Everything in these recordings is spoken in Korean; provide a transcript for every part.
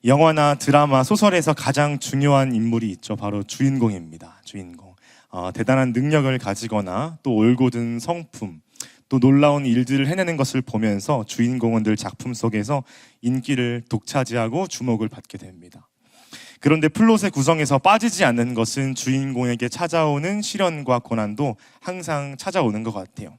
영화나 드라마, 소설에서 가장 중요한 인물이 있죠. 바로 주인공입니다. 주인공. 대단한 능력을 가지거나 또 올곧은 성품, 또 놀라운 일들을 해내는 것을 보면서 주인공은 늘 작품 속에서 인기를 독차지하고 주목을 받게 됩니다. 그런데 플롯의 구성에서 빠지지 않는 것은 주인공에게 찾아오는 시련과 고난도 항상 찾아오는 것 같아요.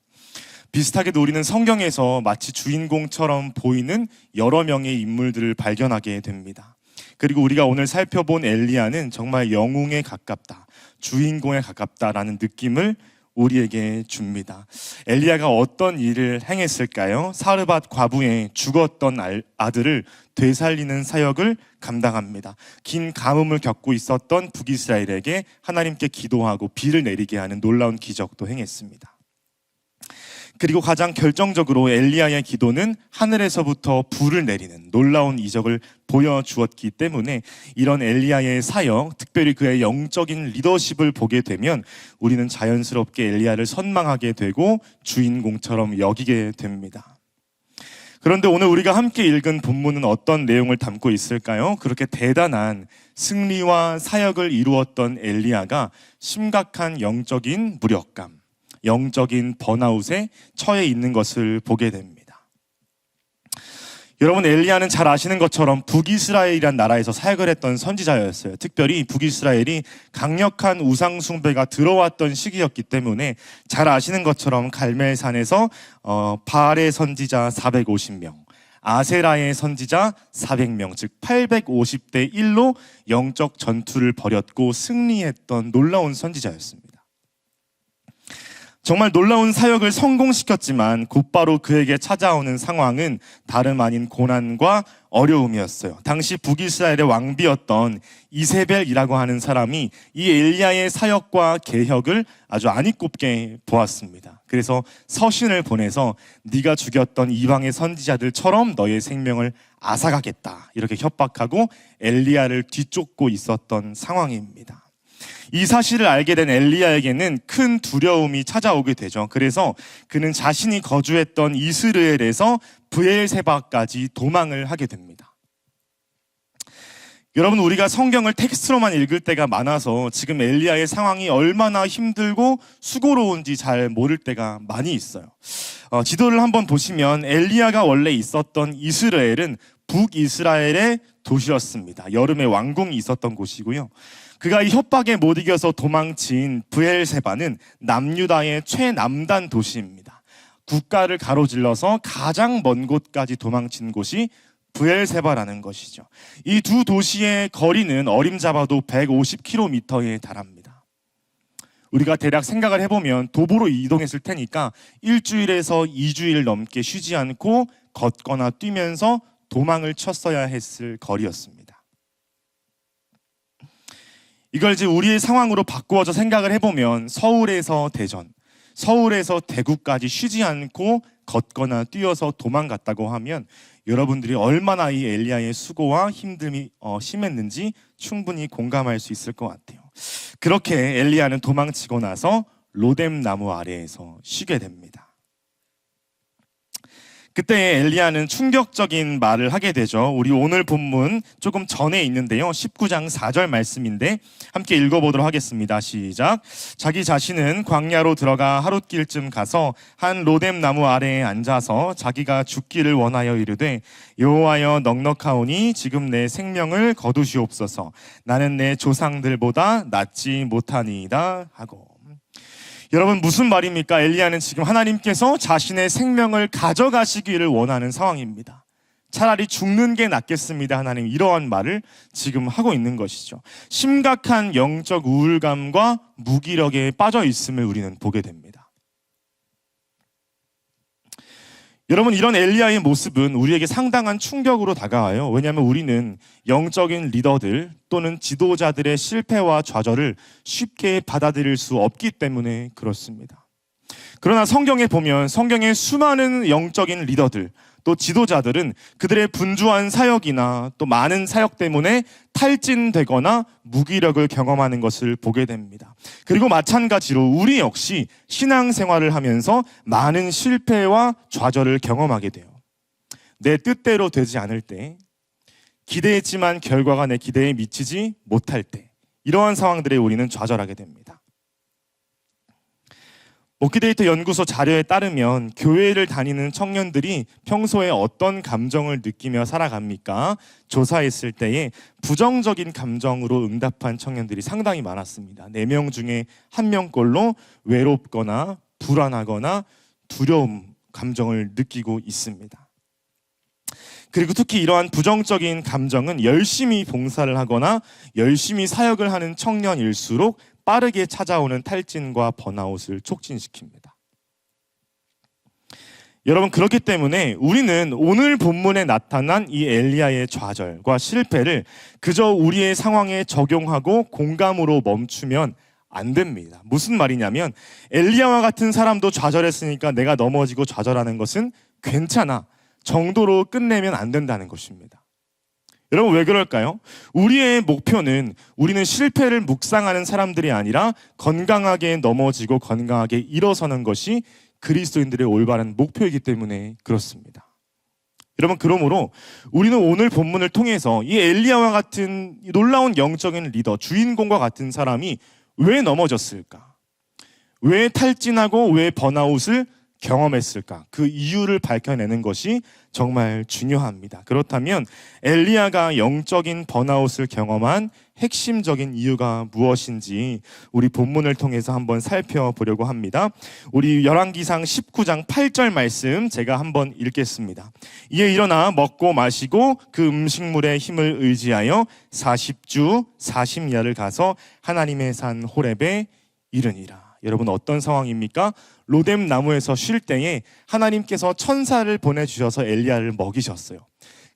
비슷하게도 우리는 성경에서 마치 주인공처럼 보이는 여러 명의 인물들을 발견하게 됩니다. 그리고 우리가 오늘 살펴본 엘리야는 정말 영웅에 가깝다, 주인공에 가깝다라는 느낌을 우리에게 줍니다. 엘리야가 어떤 일을 행했을까요? 사르밧 과부의 죽었던 아들을 되살리는 사역을 감당합니다. 긴 가뭄을 겪고 있었던 북이스라엘에게 하나님께 기도하고 비를 내리게 하는 놀라운 기적도 행했습니다. 그리고 가장 결정적으로 엘리야의 기도는 하늘에서부터 불을 내리는 놀라운 이적을 보여주었기 때문에 이런 엘리야의 사역, 특별히 그의 영적인 리더십을 보게 되면 우리는 자연스럽게 엘리야를 선망하게 되고 주인공처럼 여기게 됩니다. 그런데 오늘 우리가 함께 읽은 본문은 어떤 내용을 담고 있을까요? 그렇게 대단한 승리와 사역을 이루었던 엘리야가 심각한 영적인 무력감, 영적인 번아웃에 처해 있는 것을 보게 됩니다. 여러분, 엘리야는 잘 아시는 것처럼 북이스라엘이란 나라에서 사역을 했던 선지자였어요. 특별히 북이스라엘이 강력한 우상 숭배가 들어왔던 시기였기 때문에 잘 아시는 것처럼 갈멜산에서 바알의 선지자 450명, 아세라의 선지자 400명, 즉 850대 1로 영적 전투를 벌였고 승리했던 놀라운 선지자였습니다. 정말 놀라운 사역을 성공시켰지만 곧바로 그에게 찾아오는 상황은 다름 아닌 고난과 어려움이었어요. 당시 북이스라엘의 왕비였던 이세벨이라고 하는 사람이 이 엘리야의 사역과 개혁을 아주 안이꼽게 보았습니다. 그래서 서신을 보내서 네가 죽였던 이방의 선지자들처럼 너의 생명을 앗아가겠다, 이렇게 협박하고 엘리야를 뒤쫓고 있었던 상황입니다. 이 사실을 알게 된 엘리야에게는 큰 두려움이 찾아오게 되죠. 그래서 그는 자신이 거주했던 이스라엘에서 브엘세바까지 도망을 하게 됩니다. 여러분, 우리가 성경을 텍스트로만 읽을 때가 많아서 지금 엘리야의 상황이 얼마나 힘들고 수고로운지 잘 모를 때가 많이 있어요. 지도를 한번 보시면 엘리야가 원래 있었던 이스라엘은 북이스라엘의 도시였습니다. 여름에 왕궁이 있었던 곳이고요. 그가 이 협박에 못 이겨서 도망친 브엘세바는 남유다의 최남단 도시입니다. 국가를 가로질러서 가장 먼 곳까지 도망친 곳이 브엘세바라는 것이죠. 이 두 도시의 거리는 어림잡아도 150km에 달합니다. 우리가 대략 생각을 해보면 도보로 이동했을 테니까 일주일에서 2주일 넘게 쉬지 않고 걷거나 뛰면서 도망을 쳤어야 했을 거리였습니다. 이걸 이제 우리의 상황으로 바꾸어서 생각을 해보면 서울에서 대전, 서울에서 대구까지 쉬지 않고 걷거나 뛰어서 도망갔다고 하면 여러분들이 얼마나 이 엘리야의 수고와 힘듦이 심했는지 충분히 공감할 수 있을 것 같아요. 그렇게 엘리야는 도망치고 나서 로뎀 나무 아래에서 쉬게 됩니다. 그때 엘리야는 충격적인 말을 하게 되죠. 우리 오늘 본문 조금 전에 있는데요. 19장 4절 말씀인데 함께 읽어보도록 하겠습니다. 시작. 자기 자신은 광야로 들어가 하룻길쯤 가서 한 로뎀 나무 아래에 앉아서 자기가 죽기를 원하여 이르되 여호와여 넉넉하오니 지금 내 생명을 거두시옵소서. 나는 내 조상들보다 낫지 못하니이다 하고. 여러분, 무슨 말입니까? 엘리야는 지금 하나님께서 자신의 생명을 가져가시기를 원하는 상황입니다. 차라리 죽는 게 낫겠습니다, 하나님, 이러한 말을 지금 하고 있는 것이죠. 심각한 영적 우울감과 무기력에 빠져 있음을 우리는 보게 됩니다. 여러분, 이런 엘리야의 모습은 우리에게 상당한 충격으로 다가와요. 왜냐하면 우리는 영적인 리더들 또는 지도자들의 실패와 좌절을 쉽게 받아들일 수 없기 때문에 그렇습니다. 그러나 성경에 보면 성경의 수많은 영적인 리더들 또 지도자들은 그들의 분주한 사역이나 또 많은 사역 때문에 탈진되거나 무기력을 경험하는 것을 보게 됩니다. 그리고 마찬가지로 우리 역시 신앙생활을 하면서 많은 실패와 좌절을 경험하게 돼요. 내 뜻대로 되지 않을 때, 기대했지만 결과가 내 기대에 미치지 못할 때, 이러한 상황들에 우리는 좌절하게 됩니다. 모키데이터 연구소 자료에 따르면 교회를 다니는 청년들이 평소에 어떤 감정을 느끼며 살아갑니까? 조사했을 때에 부정적인 감정으로 응답한 청년들이 상당히 많았습니다. 4명 중에 1명꼴로 외롭거나 불안하거나 두려움 감정을 느끼고 있습니다. 그리고 특히 이러한 부정적인 감정은 열심히 봉사를 하거나 열심히 사역을 하는 청년일수록 빠르게 찾아오는 탈진과 번아웃을 촉진시킵니다. 여러분, 그렇기 때문에 우리는 오늘 본문에 나타난 이 엘리야의 좌절과 실패를 그저 우리의 상황에 적용하고 공감으로 멈추면 안 됩니다. 무슨 말이냐면 엘리야와 같은 사람도 좌절했으니까 내가 넘어지고 좌절하는 것은 괜찮아 정도로 끝내면 안 된다는 것입니다. 여러분, 왜 그럴까요? 우리의 목표는 우리는 실패를 묵상하는 사람들이 아니라 건강하게 넘어지고 건강하게 일어서는 것이 그리스도인들의 올바른 목표이기 때문에 그렇습니다. 여러분, 그러므로 우리는 오늘 본문을 통해서 이 엘리야와 같은 놀라운 영적인 리더, 주인공과 같은 사람이 왜 넘어졌을까? 왜 탈진하고 왜 번아웃을 경험했을까? 그 이유를 밝혀내는 것이 정말 중요합니다. 그렇다면 엘리야가 영적인 번아웃을 경험한 핵심적인 이유가 무엇인지 우리 본문을 통해서 한번 살펴보려고 합니다. 우리 열왕기상 19장 8절 말씀 제가 한번 읽겠습니다. 이에 일어나 먹고 마시고 그 음식물의 힘을 의지하여 40주 40야를 가서 하나님의 산 호렙에 이르니라. 여러분, 어떤 상황입니까? 로뎀 나무에서 쉴 때에 하나님께서 천사를 보내주셔서 엘리야를 먹이셨어요.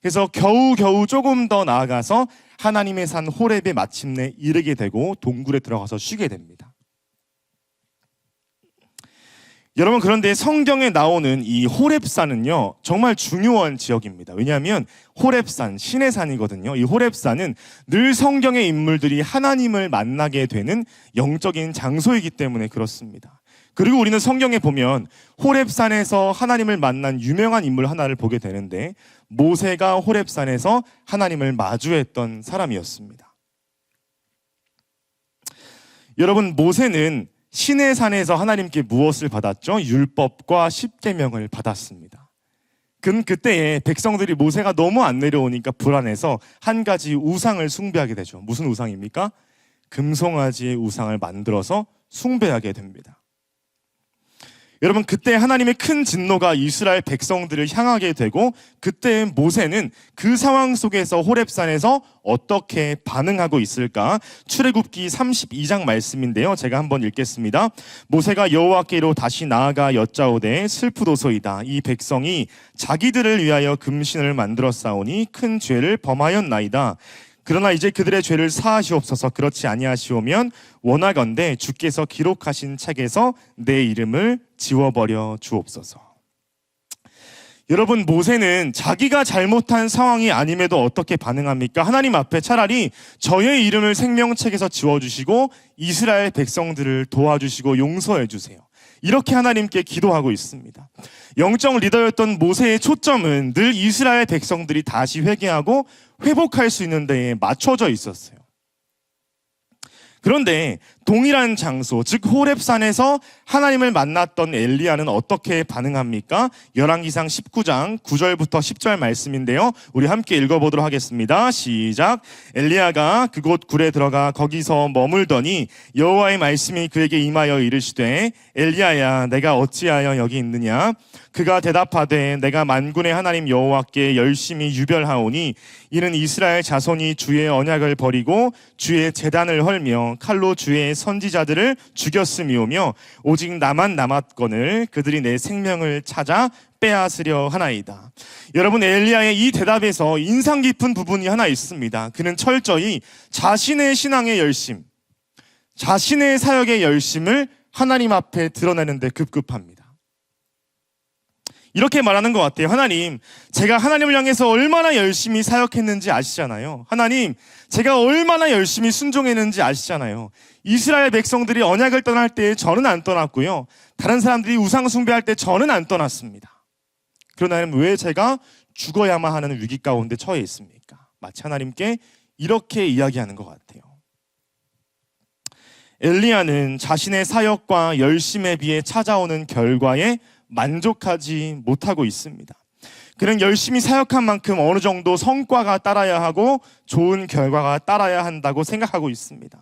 그래서 겨우겨우 조금 더 나아가서 하나님의 산 호렙에 마침내 이르게 되고 동굴에 들어가서 쉬게 됩니다. 여러분, 그런데 성경에 나오는 이 호렙산은요 정말 중요한 지역입니다. 왜냐하면 호렙산, 신의 산이거든요. 이 호렙산은 늘 성경의 인물들이 하나님을 만나게 되는 영적인 장소이기 때문에 그렇습니다. 그리고 우리는 성경에 보면 호렙산에서 하나님을 만난 유명한 인물 하나를 보게 되는데 모세가 호렙산에서 하나님을 마주했던 사람이었습니다. 여러분, 모세는 신의 산에서 하나님께 무엇을 받았죠? 율법과 십계명을 받았습니다. 그때에 백성들이 모세가 너무 안 내려오니까 불안해서 한 가지 우상을 숭배하게 되죠. 무슨 우상입니까? 금송아지의 우상을 만들어서 숭배하게 됩니다. 여러분, 그때 하나님의 큰 진노가 이스라엘 백성들을 향하게 되고 그때 모세는 그 상황 속에서 호렙산에서 어떻게 반응하고 있을까? 출애굽기 32장 말씀인데요, 제가 한번 읽겠습니다. 모세가 여호와께로 다시 나아가 여짜오되 슬프도소이다. 이 백성이 자기들을 위하여 금신을 만들어 싸우니 큰 죄를 범하였나이다. 그러나 이제 그들의 죄를 사하시옵소서. 그렇지 아니하시오면 원하건대 주께서 기록하신 책에서 내 이름을 지워버려 주옵소서. 여러분, 모세는 자기가 잘못한 상황이 아님에도 어떻게 반응합니까? 하나님 앞에 차라리 저의 이름을 생명책에서 지워주시고 이스라엘 백성들을 도와주시고 용서해 주세요. 이렇게 하나님께 기도하고 있습니다. 영적 리더였던 모세의 초점은 늘 이스라엘 백성들이 다시 회개하고 회복할 수 있는 데에 맞춰져 있었어요. 그런데 동일한 장소, 즉 호렙산에서 하나님을 만났던 엘리야는 어떻게 반응합니까? 열왕기상 19장 9절부터 10절 말씀인데요, 우리 함께 읽어보도록 하겠습니다. 시작. 엘리야가 그곳 굴에 들어가 거기서 머물더니 여호와의 말씀이 그에게 임하여 이르시되 엘리야야, 내가 어찌하여 여기 있느냐? 그가 대답하되 내가 만군의 하나님 여호와께 열심히 유별하오니 이는 이스라엘 자손이 주의 언약을 버리고 주의 제단을 헐며 칼로 주의 선지자들을 죽였음이오며 오직 나만 남았거늘 그들이 내 생명을 찾아 빼앗으려 하나이다. 여러분, 엘리야의 이 대답에서 인상 깊은 부분이 하나 있습니다. 그는 철저히 자신의 신앙의 열심, 자신의 사역의 열심을 하나님 앞에 드러내는데 급급합니다. 이렇게 말하는 것 같아요. 하나님, 제가 하나님을 향해서 얼마나 열심히 사역했는지 아시잖아요. 하나님, 제가 얼마나 열심히 순종했는지 아시잖아요. 이스라엘 백성들이 언약을 떠날 때 저는 안 떠났고요, 다른 사람들이 우상 숭배할 때 저는 안 떠났습니다. 그러나 왜 제가 죽어야만 하는 위기 가운데 처해 있습니까? 마치 하나님께 이렇게 이야기하는 것 같아요. 엘리야는 자신의 사역과 열심에 비해 찾아오는 결과에 만족하지 못하고 있습니다. 그는 열심히 사역한 만큼 어느 정도 성과가 따라야 하고 좋은 결과가 따라야 한다고 생각하고 있습니다.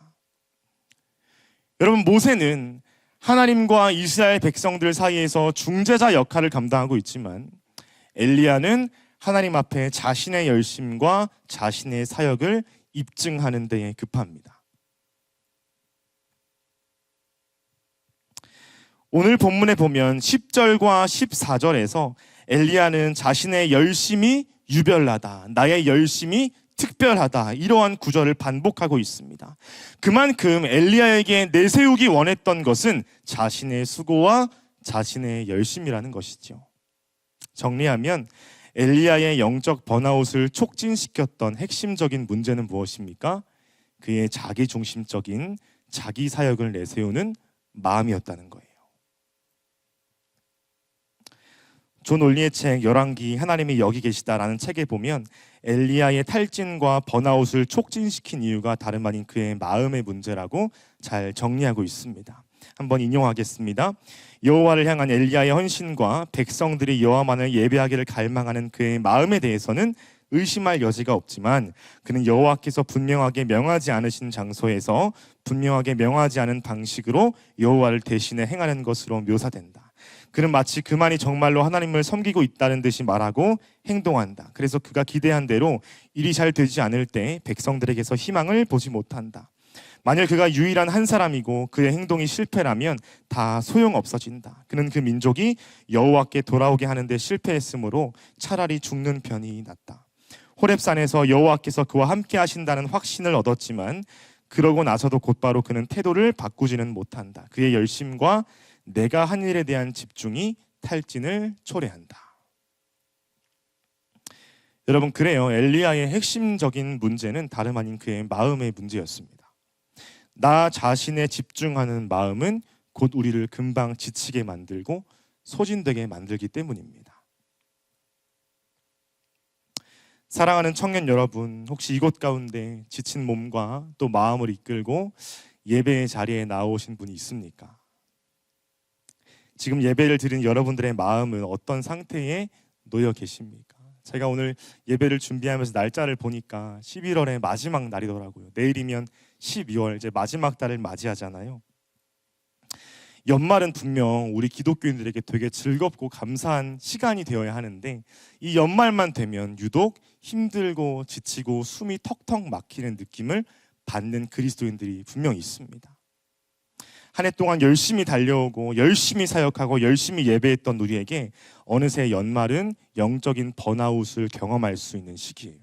여러분, 모세는 하나님과 이스라엘 백성들 사이에서 중재자 역할을 감당하고 있지만 엘리야는 하나님 앞에 자신의 열심과 자신의 사역을 입증하는 데에 급합니다. 오늘 본문에 보면 10절과 14절에서 엘리야는 자신의 열심이 유별나다, 나의 열심이 특별하다, 이러한 구절을 반복하고 있습니다. 그만큼 엘리야에게 내세우기 원했던 것은 자신의 수고와 자신의 열심이라는 것이죠. 정리하면 엘리야의 영적 번아웃을 촉진시켰던 핵심적인 문제는 무엇입니까? 그의 자기중심적인 자기 사역을 내세우는 마음이었다는 거예요. 존 올리의 책 열왕기 하나님이 여기 계시다라는 책에 보면 엘리야의 탈진과 번아웃을 촉진시킨 이유가 다름 아닌 그의 마음의 문제라고 잘 정리하고 있습니다. 한번 인용하겠습니다. 여호와를 향한 엘리야의 헌신과 백성들이 여호와만을 예배하기를 갈망하는 그의 마음에 대해서는 의심할 여지가 없지만 그는 여호와께서 분명하게 명하지 않으신 장소에서 분명하게 명하지 않은 방식으로 여호와를 대신해 행하는 것으로 묘사된다. 그는 마치 그만이 정말로 하나님을 섬기고 있다는 듯이 말하고 행동한다. 그래서 그가 기대한 대로 일이 잘 되지 않을 때 백성들에게서 희망을 보지 못한다. 만일 그가 유일한 한 사람이고 그의 행동이 실패라면 다 소용없어진다. 그는 그 민족이 여호와께 돌아오게 하는데 실패했으므로 차라리 죽는 편이 낫다. 호렙산에서 여호와께서 그와 함께 하신다는 확신을 얻었지만 그러고 나서도 곧바로 그는 태도를 바꾸지는 못한다. 그의 열심과 내가 한 일에 대한 집중이 탈진을 초래한다. 여러분, 그래요. 엘리야의 핵심적인 문제는 다름 아닌 그의 마음의 문제였습니다. 나 자신에 집중하는 마음은 곧 우리를 금방 지치게 만들고 소진되게 만들기 때문입니다. 사랑하는 청년 여러분, 혹시 이곳 가운데 지친 몸과 또 마음을 이끌고 예배의 자리에 나오신 분이 있습니까? 지금 예배를 드린 여러분들의 마음은 어떤 상태에 놓여 계십니까? 제가 오늘 예배를 준비하면서 날짜를 보니까 11월의 마지막 날이더라고요. 내일이면 12월, 이제 마지막 달을 맞이하잖아요. 연말은 분명 우리 기독교인들에게 되게 즐겁고 감사한 시간이 되어야 하는데 이 연말만 되면 유독 힘들고 지치고 숨이 턱턱 막히는 느낌을 받는 그리스도인들이 분명히 있습니다. 한 해 동안 열심히 달려오고 열심히 사역하고 열심히 예배했던 우리에게 어느새 연말은 영적인 번아웃을 경험할 수 있는 시기예요.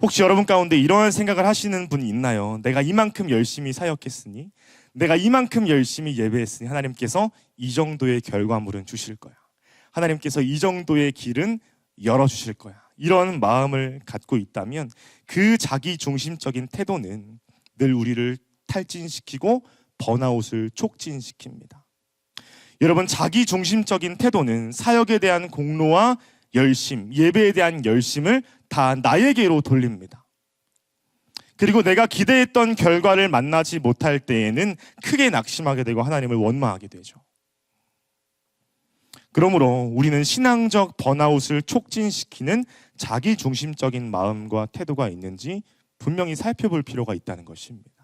혹시 여러분 가운데 이러한 생각을 하시는 분이 있나요? 내가 이만큼 열심히 사역했으니, 내가 이만큼 열심히 예배했으니 하나님께서 이 정도의 결과물은 주실 거야. 하나님께서 이 정도의 길은 열어주실 거야. 이런 마음을 갖고 있다면 그 자기 중심적인 태도는 늘 우리를 탈진시키고 번아웃을 촉진시킵니다. 여러분, 자기 중심적인 태도는 사역에 대한 공로와 열심, 예배에 대한 열심을 다 나에게로 돌립니다. 그리고 내가 기대했던 결과를 만나지 못할 때에는 크게 낙심하게 되고 하나님을 원망하게 되죠. 그러므로 우리는 신앙적 번아웃을 촉진시키는 자기 중심적인 마음과 태도가 있는지 분명히 살펴볼 필요가 있다는 것입니다.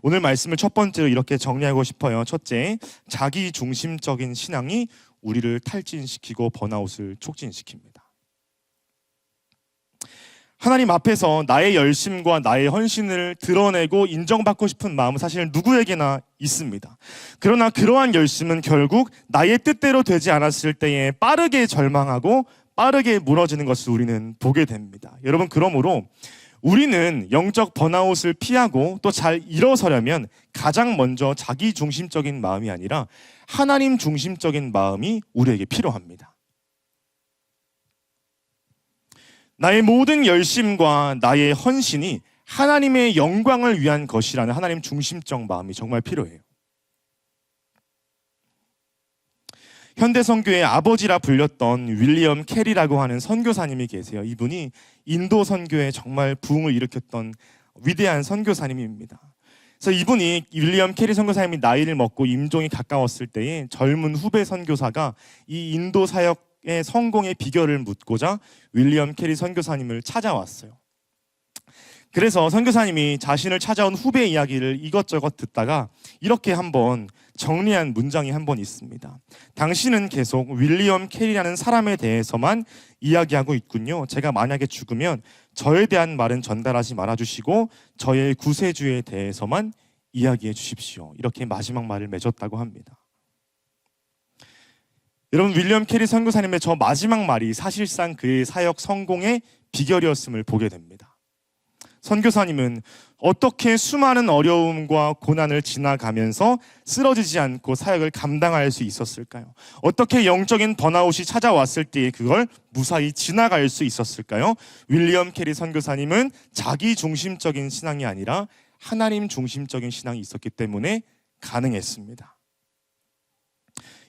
오늘 말씀을 첫 번째로 이렇게 정리하고 싶어요. 첫째, 자기 중심적인 신앙이 우리를 탈진시키고 번아웃을 촉진시킵니다. 하나님 앞에서 나의 열심과 나의 헌신을 드러내고 인정받고 싶은 마음은 사실 누구에게나 있습니다. 그러나 그러한 열심은 결국 나의 뜻대로 되지 않았을 때에 빠르게 절망하고 빠르게 무너지는 것을 우리는 보게 됩니다. 여러분, 그러므로 우리는 영적 번아웃을 피하고 또 잘 일어서려면 가장 먼저 자기 중심적인 마음이 아니라 하나님 중심적인 마음이 우리에게 필요합니다. 나의 모든 열심과 나의 헌신이 하나님의 영광을 위한 것이라는 하나님 중심적 마음이 정말 필요해요. 현대 선교의 아버지라 불렸던 윌리엄 캐리라고 하는 선교사님이 계세요. 이분이 인도 선교에 정말 부흥을 일으켰던 위대한 선교사님입니다. 그래서 이분이 윌리엄 캐리 선교사님이 나이를 먹고 임종이 가까웠을 때에 젊은 후배 선교사가 이 인도 사역의 성공의 비결을 묻고자 윌리엄 캐리 선교사님을 찾아왔어요. 그래서 선교사님이 자신을 찾아온 후배 이야기를 이것저것 듣다가 이렇게 한번 정리한 문장이 한 번 있습니다. 당신은 계속 윌리엄 캐리라는 사람에 대해서만 이야기하고 있군요. 제가 만약에 죽으면 저에 대한 말은 전달하지 말아주시고 저의 구세주에 대해서만 이야기해 주십시오. 이렇게 마지막 말을 맺었다고 합니다. 여러분, 윌리엄 캐리 선교사님의 저 마지막 말이 사실상 그의 사역 성공의 비결이었음을 보게 됩니다. 선교사님은 어떻게 수많은 어려움과 고난을 지나가면서 쓰러지지 않고 사역을 감당할 수 있었을까요? 어떻게 영적인 번아웃이 찾아왔을 때 그걸 무사히 지나갈 수 있었을까요? 윌리엄 캐리 선교사님은 자기 중심적인 신앙이 아니라 하나님 중심적인 신앙이 있었기 때문에 가능했습니다.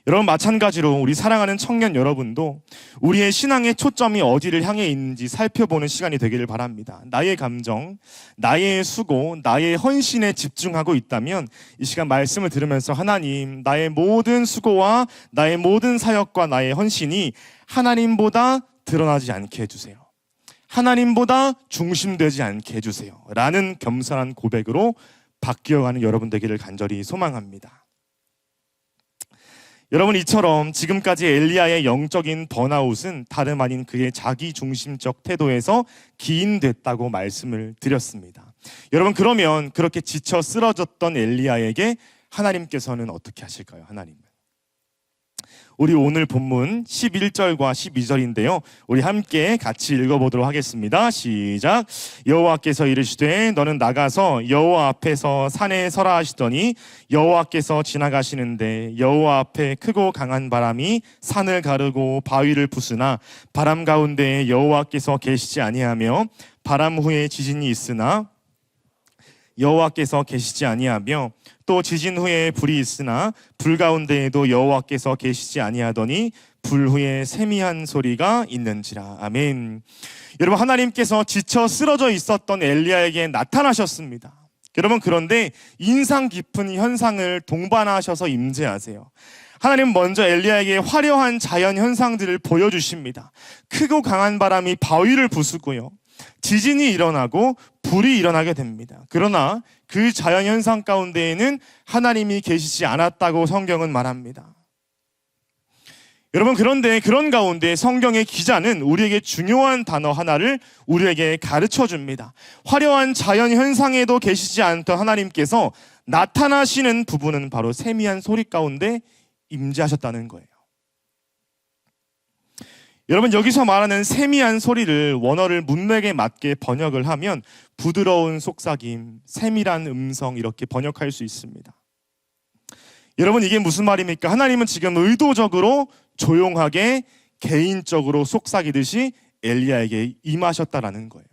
여러분, 마찬가지로 우리 사랑하는 청년 여러분도 우리의 신앙의 초점이 어디를 향해 있는지 살펴보는 시간이 되기를 바랍니다. 나의 감정, 나의 수고, 나의 헌신에 집중하고 있다면 이 시간 말씀을 들으면서 하나님, 나의 모든 수고와 나의 모든 사역과 나의 헌신이 하나님보다 드러나지 않게 해주세요. 하나님보다 중심되지 않게 해주세요. 라는 겸손한 고백으로 바뀌어가는 여러분 되기를 간절히 소망합니다. 여러분, 이처럼 지금까지 엘리야의 영적인 번아웃은 다름 아닌 그의 자기중심적 태도에서 기인됐다고 말씀을 드렸습니다. 여러분, 그러면 그렇게 지쳐 쓰러졌던 엘리야에게 하나님께서는 어떻게 하실까요? 하나님은 우리 오늘 본문 11절과 12절인데요. 우리 함께 같이 읽어보도록 하겠습니다. 시작. 여호와께서 이르시되 너는 나가서 여호와 앞에서 산에 서라 하시더니 여호와께서 지나가시는데 여호와 앞에 크고 강한 바람이 산을 가르고 바위를 부수나 바람 가운데 여호와께서 계시지 아니하며 바람 후에 지진이 있으나 여호와께서 계시지 아니하며 또 지진 후에 불이 있으나 불 가운데에도 여호와께서 계시지 아니하더니 불 후에 세미한 소리가 있는지라. 아멘. 여러분, 하나님께서 지쳐 쓰러져 있었던 엘리야에게 나타나셨습니다. 여러분, 그런데 인상 깊은 현상을 동반하셔서 임재하세요. 하나님 먼저 엘리야에게 화려한 자연 현상들을 보여주십니다. 크고 강한 바람이 바위를 부수고요, 지진이 일어나고 불이 일어나게 됩니다. 그러나 그 자연현상 가운데에는 하나님이 계시지 않았다고 성경은 말합니다. 여러분, 그런데 그런 가운데 성경의 기자는 우리에게 중요한 단어 하나를 우리에게 가르쳐 줍니다. 화려한 자연현상에도 계시지 않던 하나님께서 나타나시는 부분은 바로 세미한 소리 가운데 임재하셨다는 거예요. 여러분, 여기서 말하는 세미한 소리를 원어를 문맥에 맞게 번역을 하면 부드러운 속삭임, 세밀한 음성, 이렇게 번역할 수 있습니다. 여러분, 이게 무슨 말입니까? 하나님은 지금 의도적으로 조용하게 개인적으로 속삭이듯이 엘리야에게 임하셨다라는 거예요.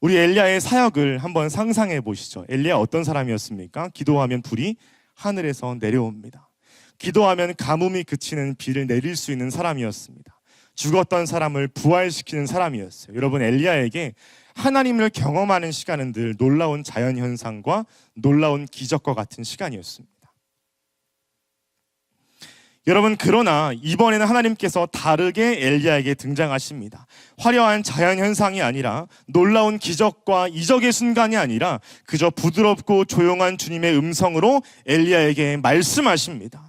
우리 엘리야의 사역을 한번 상상해 보시죠. 엘리야 어떤 사람이었습니까? 기도하면 불이 하늘에서 내려옵니다. 기도하면 가뭄이 그치는 비를 내릴 수 있는 사람이었습니다. 죽었던 사람을 부활시키는 사람이었어요. 여러분, 엘리야에게 하나님을 경험하는 시간은 늘 놀라운 자연현상과 놀라운 기적과 같은 시간이었습니다. 여러분, 그러나 이번에는 하나님께서 다르게 엘리야에게 등장하십니다. 화려한 자연현상이 아니라, 놀라운 기적과 이적의 순간이 아니라 그저 부드럽고 조용한 주님의 음성으로 엘리야에게 말씀하십니다.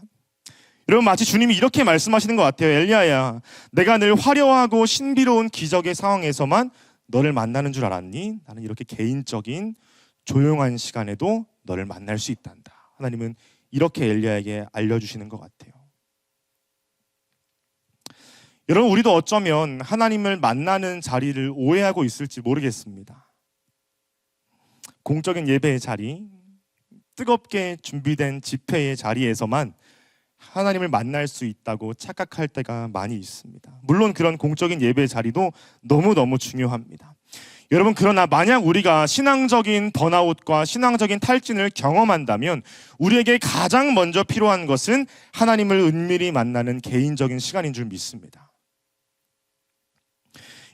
여러분, 마치 주님이 이렇게 말씀하시는 것 같아요. 엘리야야, 내가 늘 화려하고 신비로운 기적의 상황에서만 너를 만나는 줄 알았니? 나는 이렇게 개인적인 조용한 시간에도 너를 만날 수 있단다. 하나님은 이렇게 엘리야에게 알려주시는 것 같아요. 여러분, 우리도 어쩌면 하나님을 만나는 자리를 오해하고 있을지 모르겠습니다. 공적인 예배의 자리, 뜨겁게 준비된 집회의 자리에서만 하나님을 만날 수 있다고 착각할 때가 많이 있습니다. 물론 그런 공적인 예배 자리도 너무너무 중요합니다. 여러분, 그러나 만약 우리가 신앙적인 번아웃과 신앙적인 탈진을 경험한다면 우리에게 가장 먼저 필요한 것은 하나님을 은밀히 만나는 개인적인 시간인 줄 믿습니다.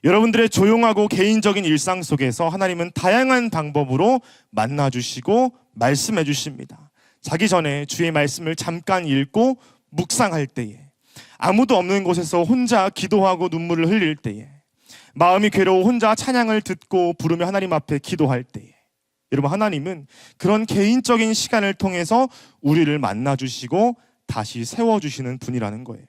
여러분들의 조용하고 개인적인 일상 속에서 하나님은 다양한 방법으로 만나주시고 말씀해 주십니다. 자기 전에 주의 말씀을 잠깐 읽고 묵상할 때에, 아무도 없는 곳에서 혼자 기도하고 눈물을 흘릴 때에, 마음이 괴로워 혼자 찬양을 듣고 부르며 하나님 앞에 기도할 때에, 여러분, 하나님은 그런 개인적인 시간을 통해서 우리를 만나주시고 다시 세워주시는 분이라는 거예요.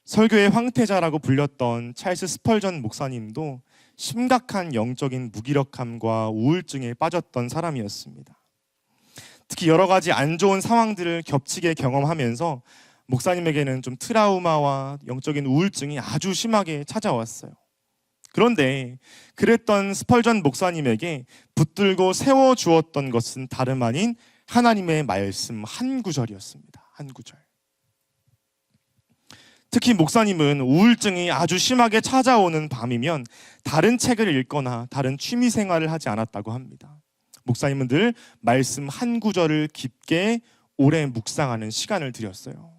설교의 황태자라고 불렸던 찰스 스펄전 목사님도 심각한 영적인 무기력함과 우울증에 빠졌던 사람이었습니다. 특히 여러 가지 안 좋은 상황들을 겹치게 경험하면서 목사님에게는 좀 트라우마와 영적인 우울증이 아주 심하게 찾아왔어요. 그런데 그랬던 스펄전 목사님에게 붙들고 세워주었던 것은 다름 아닌 하나님의 말씀 한 구절이었습니다. 한 구절. 특히 목사님은 우울증이 아주 심하게 찾아오는 밤이면 다른 책을 읽거나 다른 취미 생활을 하지 않았다고 합니다. 목사님은 늘 말씀 한 구절을 깊게 오래 묵상하는 시간을 들였어요.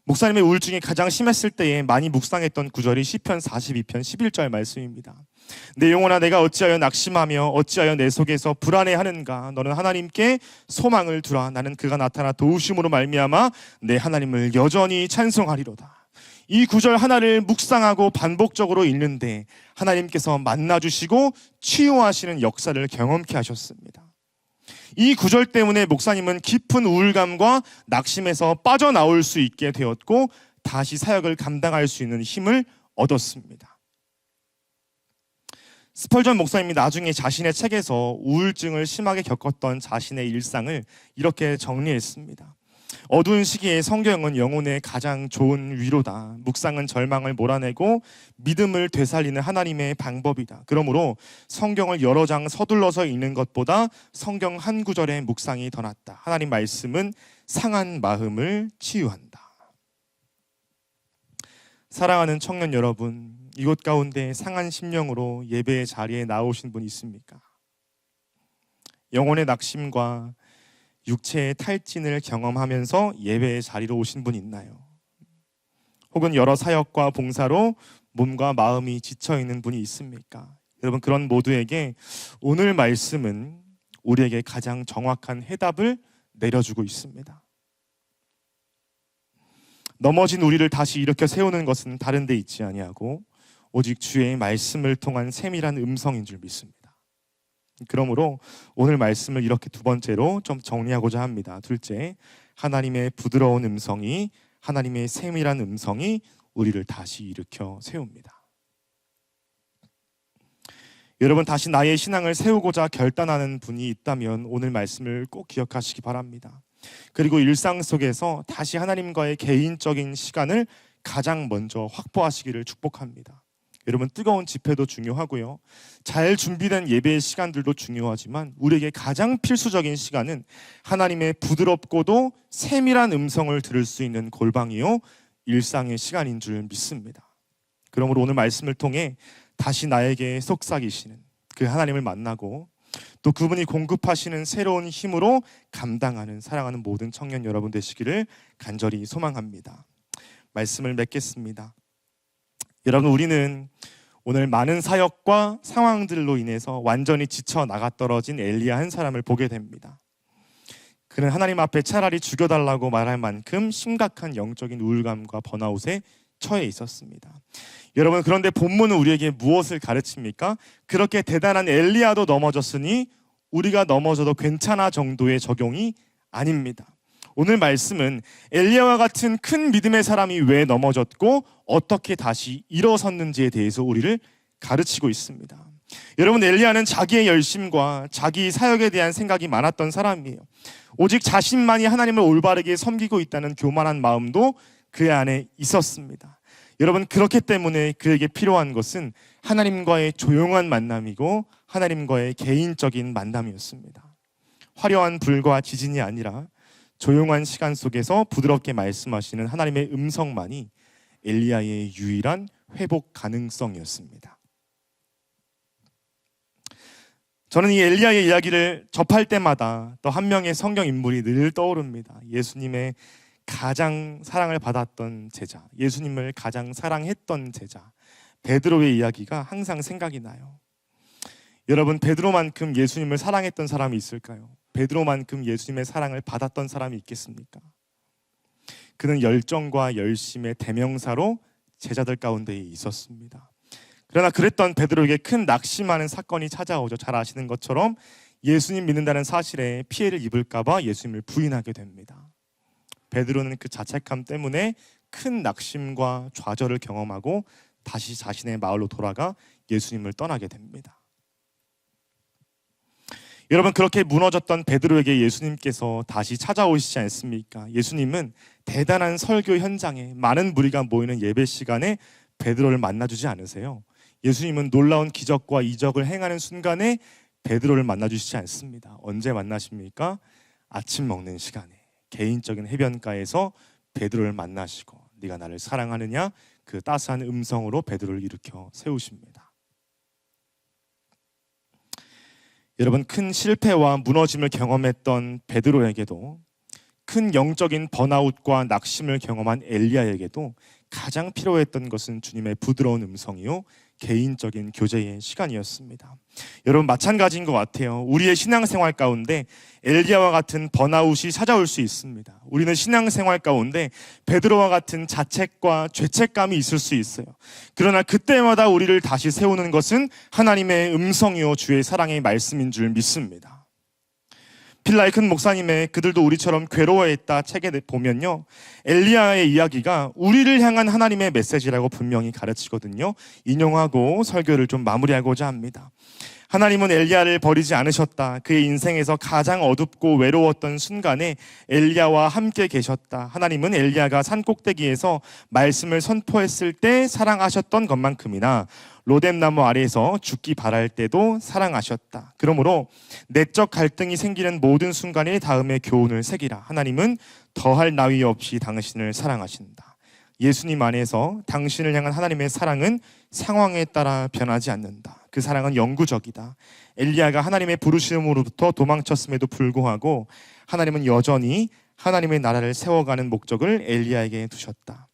목사님의 우울증이 가장 심했을 때에 많이 묵상했던 구절이 시편 42편 11절 말씀입니다. 내 영혼아, 내가 어찌하여 낙심하며 어찌하여 내 속에서 불안해하는가. 너는 하나님께 소망을 두라. 나는 그가 나타나 도우심으로 말미암아 내 하나님을 여전히 찬송하리로다. 이 구절 하나를 묵상하고 반복적으로 읽는데 하나님께서 만나주시고 치유하시는 역사를 경험케 하셨습니다. 이 구절 때문에 목사님은 깊은 우울감과 낙심에서 빠져나올 수 있게 되었고 다시 사역을 감당할 수 있는 힘을 얻었습니다. 스펄전 목사님이 나중에 자신의 책에서 우울증을 심하게 겪었던 자신의 일상을 이렇게 정리했습니다. 어두운 시기에 성경은 영혼의 가장 좋은 위로다. 묵상은 절망을 몰아내고 믿음을 되살리는 하나님의 방법이다. 그러므로 성경을 여러 장 서둘러서 읽는 것보다 성경 한 구절의 묵상이 더 낫다. 하나님 말씀은 상한 마음을 치유한다. 사랑하는 청년 여러분, 이곳 가운데 상한 심령으로 예배의 자리에 나오신 분 있습니까? 영혼의 낙심과 육체의 탈진을 경험하면서 예배의 자리로 오신 분 있나요? 혹은 여러 사역과 봉사로 몸과 마음이 지쳐있는 분이 있습니까? 여러분, 그런 모두에게 오늘 말씀은 우리에게 가장 정확한 해답을 내려주고 있습니다. 넘어진 우리를 다시 일으켜 세우는 것은 다른 데 있지 아니하고 오직 주의 말씀을 통한 세밀한 음성인 줄 믿습니다. 그러므로 오늘 말씀을 이렇게 두 번째로 좀 정리하고자 합니다. 둘째, 하나님의 부드러운 음성이, 하나님의 세밀한 음성이 우리를 다시 일으켜 세웁니다. 여러분, 다시 나의 신앙을 세우고자 결단하는 분이 있다면 오늘 말씀을 꼭 기억하시기 바랍니다. 그리고 일상 속에서 다시 하나님과의 개인적인 시간을 가장 먼저 확보하시기를 축복합니다. 여러분, 뜨거운 집회도 중요하고요, 잘 준비된 예배의 시간들도 중요하지만 우리에게 가장 필수적인 시간은 하나님의 부드럽고도 세밀한 음성을 들을 수 있는 골방이요 일상의 시간인 줄 믿습니다. 그러므로 오늘 말씀을 통해 다시 나에게 속삭이시는 그 하나님을 만나고 또 그분이 공급하시는 새로운 힘으로 감당하는, 사랑하는 모든 청년 여러분 되시기를 간절히 소망합니다. 말씀을 맺겠습니다. 여러분, 우리는 오늘 많은 사역과 상황들로 인해서 완전히 지쳐 나가떨어진 엘리야 한 사람을 보게 됩니다. 그는 하나님 앞에 차라리 죽여달라고 말할 만큼 심각한 영적인 우울감과 번아웃에 처해 있었습니다. 여러분, 그런데 본문은 우리에게 무엇을 가르칩니까? 그렇게 대단한 엘리야도 넘어졌으니 우리가 넘어져도 괜찮아 정도의 적용이 아닙니다. 오늘 말씀은 엘리야와 같은 큰 믿음의 사람이 왜 넘어졌고 어떻게 다시 일어섰는지에 대해서 우리를 가르치고 있습니다. 여러분, 엘리야는 자기의 열심과 자기 사역에 대한 생각이 많았던 사람이에요. 오직 자신만이 하나님을 올바르게 섬기고 있다는 교만한 마음도 그의 안에 있었습니다. 여러분, 그렇기 때문에 그에게 필요한 것은 하나님과의 조용한 만남이고 하나님과의 개인적인 만남이었습니다. 화려한 불과 지진이 아니라 조용한 시간 속에서 부드럽게 말씀하시는 하나님의 음성만이 엘리야의 유일한 회복 가능성이었습니다. 저는 이 엘리야의 이야기를 접할 때마다 또 한 명의 성경 인물이 늘 떠오릅니다. 예수님의 가장 사랑을 받았던 제자, 예수님을 가장 사랑했던 제자 베드로의 이야기가 항상 생각이 나요. 여러분, 베드로만큼 예수님을 사랑했던 사람이 있을까요? 베드로만큼 예수님의 사랑을 받았던 사람이 있겠습니까? 그는 열정과 열심의 대명사로 제자들 가운데 있었습니다. 그러나 그랬던 베드로에게 큰 낙심하는 사건이 찾아오죠. 잘 아시는 것처럼 예수님 믿는다는 사실에 피해를 입을까 봐 예수님을 부인하게 됩니다. 베드로는 그 자책감 때문에 큰 낙심과 좌절을 경험하고 다시 자신의 마을로 돌아가 예수님을 떠나게 됩니다. 여러분, 그렇게 무너졌던 베드로에게 예수님께서 다시 찾아오시지 않습니까? 예수님은 대단한 설교 현장에 많은 무리가 모이는 예배 시간에 베드로를 만나주지 않으세요. 예수님은 놀라운 기적과 이적을 행하는 순간에 베드로를 만나주시지 않습니다. 언제 만나십니까? 아침 먹는 시간에 개인적인 해변가에서 베드로를 만나시고 네가 나를 사랑하느냐? 그 따스한 음성으로 베드로를 일으켜 세우십니다. 여러분, 큰 실패와 무너짐을 경험했던 베드로에게도, 큰 영적인 번아웃과 낙심을 경험한 엘리야에게도 가장 필요했던 것은 주님의 부드러운 음성이요, 개인적인 교제의 시간이었습니다. 여러분, 마찬가지인 것 같아요. 우리의 신앙생활 가운데 엘리야와 같은 번아웃이 찾아올 수 있습니다. 우리는 신앙생활 가운데 베드로와 같은 자책과 죄책감이 있을 수 있어요. 그러나 그때마다 우리를 다시 세우는 것은 하나님의 음성이요 주의 사랑의 말씀인 줄 믿습니다. 필라의 큰 목사님의 그들도 우리처럼 괴로워했다 책에 보면요, 엘리야의 이야기가 우리를 향한 하나님의 메시지라고 분명히 가르치거든요. 인용하고 설교를 좀 마무리하고자 합니다. 하나님은 엘리야를 버리지 않으셨다. 그의 인생에서 가장 어둡고 외로웠던 순간에 엘리야와 함께 계셨다. 하나님은 엘리야가 산 꼭대기에서 말씀을 선포했을 때 사랑하셨던 것만큼이나 로뎀나무 아래에서 죽기 바랄 때도 사랑하셨다. 그러므로 내적 갈등이 생기는 모든 순간에 다음에 교훈을 새기라. 하나님은 더할 나위 없이 당신을 사랑하신다. 예수님 안에서 당신을 향한 하나님의 사랑은 상황에 따라 변하지 않는다. 그 사랑은 영구적이다. 엘리야가 하나님의 부르심으로부터 도망쳤음에도 불구하고 하나님은 여전히 하나님의 나라를 세워가는 목적을 엘리야에게 두셨다.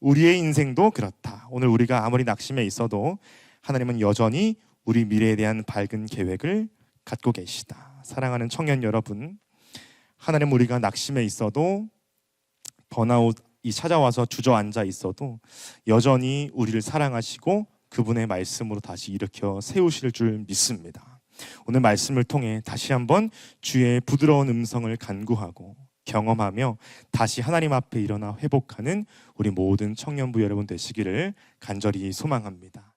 우리의 인생도 그렇다. 오늘 우리가 아무리 낙심해 있어도 하나님은 여전히 우리 미래에 대한 밝은 계획을 갖고 계시다. 사랑하는 여러분, 하나님, 우리가 낙심해 있어도 번아웃이 찾아와서 주저앉아 있어도 여전히 우리를 사랑하시고 그분의 말씀으로 다시 일으켜 세우실 줄 믿습니다. 오늘 말씀을 통해 다시 한번 주의 부드러운 음성을 간구하고 경험하며 다시 하나님 앞에 일어나 회복하는 우리 모든 청년부 여러분 되시기를 간절히 소망합니다.